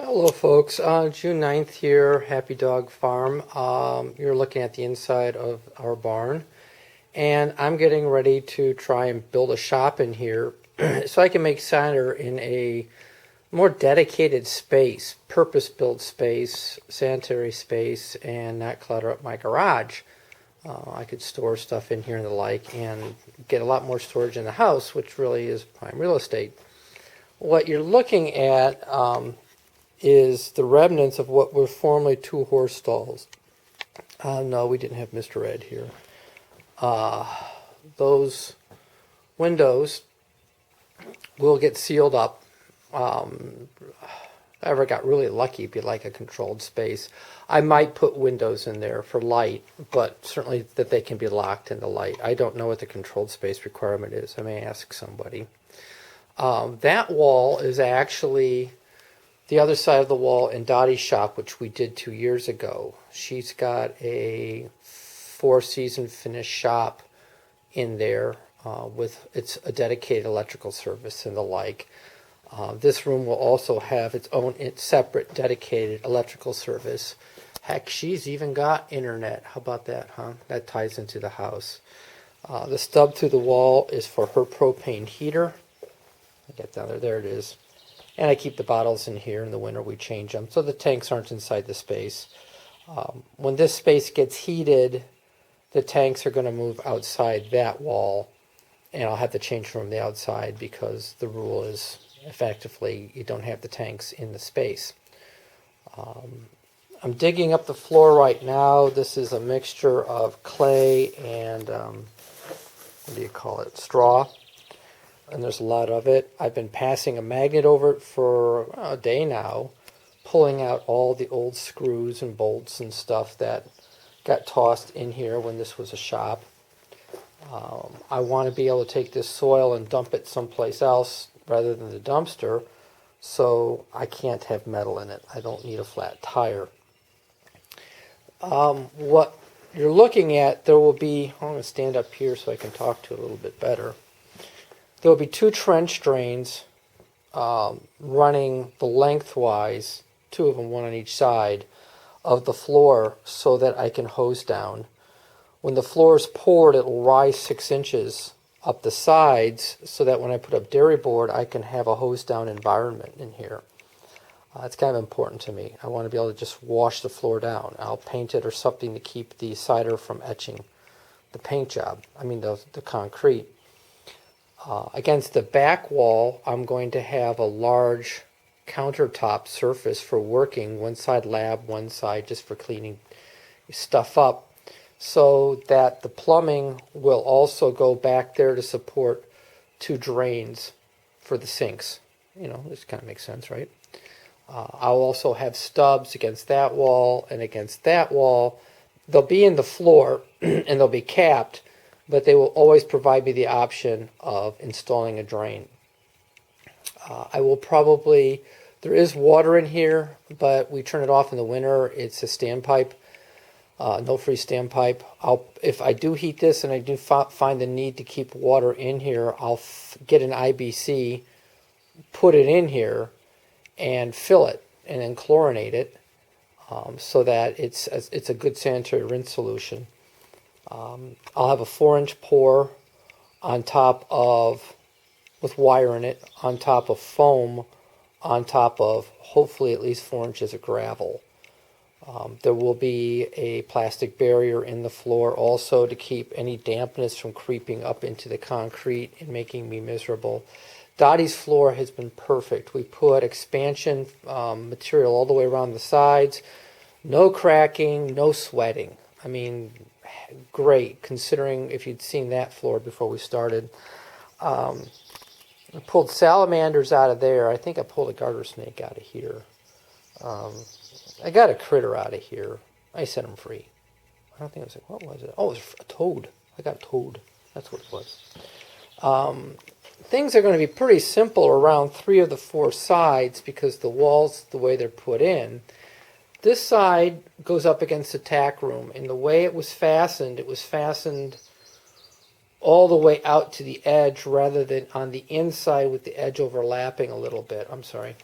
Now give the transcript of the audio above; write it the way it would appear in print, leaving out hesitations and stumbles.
Hello folks, June 9th here, Happy Dog Farm. You're looking at the inside of our barn, and I'm getting ready to try and build a shop in here so I can make cider in a more dedicated space, purpose-built space, sanitary space, and not clutter up my garage. I could store stuff in here and the like, and get a lot more storage in the house, which really is prime real estate. What you're looking at is the remnants of what were formerly two horse stalls. No, we didn't have Mr. Ed here. Those windows will get sealed up. If I ever got really lucky, it'd be like a controlled space. I might put windows in there for light, but certainly that they can be locked in the light. I don't know what the controlled space requirement is. I may ask somebody. That wall is actually the other side of the wall in Dottie's shop, which we did 2 years ago. She's got a 4-season finished shop in there with a dedicated electrical service and the like. This room will also have its own separate dedicated electrical service. Heck, she's even got internet. How about that, huh? That ties into the house. The stub through the wall is for her propane heater. I get down there. There it is. And I keep the bottles in here. In the winter, we change them, so the tanks aren't inside the space. When this space gets heated, the tanks are going to move outside that wall, and I'll have to change from the outside because the rule is effectively you don't have the tanks in the space. I'm digging up the floor right now. This is a mixture of clay and what do you call it? Straw. And there's a lot of it. I've been passing a magnet over it for a day now, pulling out all the old screws and bolts and stuff that got tossed in here when this was a shop. I want to be able to take this soil and dump it someplace else rather than the dumpster, so I can't have metal in it. I don't need a flat tire. What you're looking at, there will be, I'm going to stand up here so I can talk to it a little bit better. There will be 2 trench drains running the lengthwise, 2 of them, one on each side, of the floor so that I can hose down. When the floor is poured, it will rise 6 inches up the sides so that when I put up dairy board, I can have a hose down environment in here. It's kind of important to me. I want to be able to just wash the floor down. I'll paint it or something to keep the cider from etching the paint job, the concrete. Against the back wall, I'm going to have a large countertop surface for working, one side lab, one side just for cleaning stuff up, so that the plumbing will also go back there to support 2 drains for the sinks. This kind of makes sense, right? I'll also have stubs against that wall and against that wall. They'll be in the floor and they'll be capped, but they will always provide me the option of installing a drain. I will probably, there is water in here, but we turn it off in the winter. It's a standpipe, no free standpipe. If I do heat this and I do find the need to keep water in here, I'll get an IBC, put it in here, and fill it, and then chlorinate it so that it's a good sanitary rinse solution. I'll have a 4-inch pour on top of, with wire in it, on top of foam, on top of hopefully at least 4 inches of gravel. There will be a plastic barrier in the floor also to keep any dampness from creeping up into the concrete and making me miserable. Dottie's floor has been perfect. We put expansion material all the way around the sides. No cracking, no sweating. Great, considering if you'd seen that floor before we started. I pulled salamanders out of there. I think I pulled a garter snake out of here. I got a critter out of here. I set him free. I don't think I was like, what was it? Oh, it was a toad. I got a toad. That's what it was. Things are going to be pretty simple around 3 of the 4 sides because the walls, the way they're put in. This side goes up against the tack room, and the way it was fastened all the way out to the edge rather than on the inside with the edge overlapping a little bit. I'm sorry.